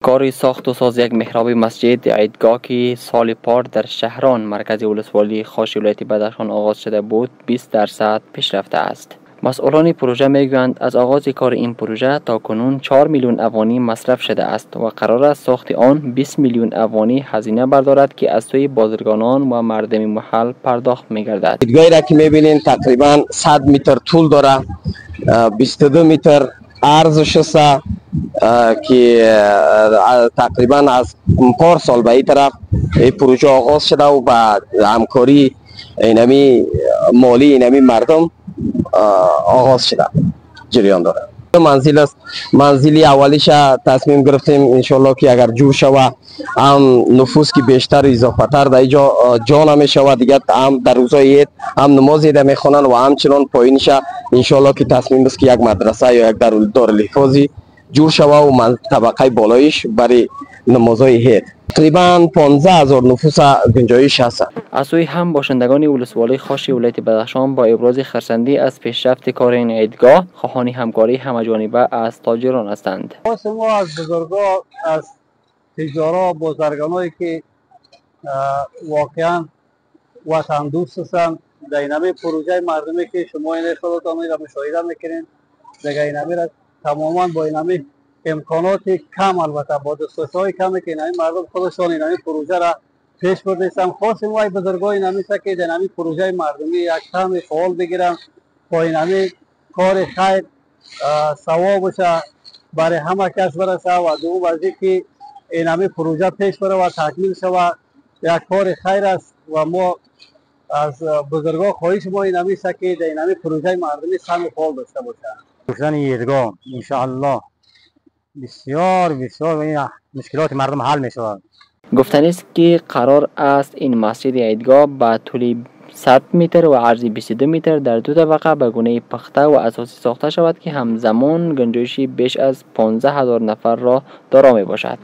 کار ساخت و ساز یک محراب مسجد عیدگاه که سال پار در شهران مرکز ولسوالی خاص ولایت بدخشان آغاز شده بود 20% پیشرفته است. مسئولان پروژه میگویند از آغاز کار این پروژه تا کنون 4 میلیون افغانی مصرف شده است و قرار است ساخت آن 20 میلیون افغانی هزینه بردارد که از سوی بازرگانان و مردم محل پرداخت می‌گردد. عیدگاهی را که می‌بینید تقریبا 100 متر طول داره، 22 متر عرضش است که تقریبا از پار سال به این طرف این پروژه آغاز شده و با همکاری اینمی مالی اینمی مردم آغاز شده جریان داره. منزل است، منزلی اولیش تصمیم گرفتیم انشالله که اگر جور شوه هم نفوس که بیشتر اضافه تر در اینجا جا نمیشوه دیگه، هم در روزای عید هم نماز عید میخوانن و همچنان پایینش انشالله که تصمیم است که یک مدرسه یا یک دارالحفاظی جور شوه و من طبقه بالایش برای نمازهای عید. تقریبا 15,000 نفوس گنجایش هست. از سوی هم باشندگان ولسوالی خاص ولایت بدخشان با ابراز خرسندی از پیشرفت کار این عیدگاه خواهان همکاری همه‌جانبه از تاجران هستند. ما از بزرگان، از تجارا، بازرگانایی که واقعا وطن دوست هستند در این پروژه مردمی که شما این خودتان را مشاهده میکنین دیگه این تماما با این امکانات کم، البته با دسترسی‌های کمی که این مردم خودشان این پروژه را پیش بردن. خواستیم وای بزرگان این که در این پروژه مردمی یک کم فعال بگیرن با این کار خیر ثوابش برای همه کس برسه و دوم از اینکه این پروژه پیش بره و تکمیل شود یک کار خیر است و ما از بزرگان خواهش ما این است که در این پروژه مردمی سهم فعال داشته باشند. گفتن عیدگاه انشاءالله بسیار مشکلات مردم حل می شود. گفتنی است که قرار است این مسجد عیدگاه با طول 100 متر و عرض 22 متر در دو طبقه به گونه پخته و اساسی ساخته شود که همزمان گنجایشی بیش از 15,000 نفر را دارا می باشد.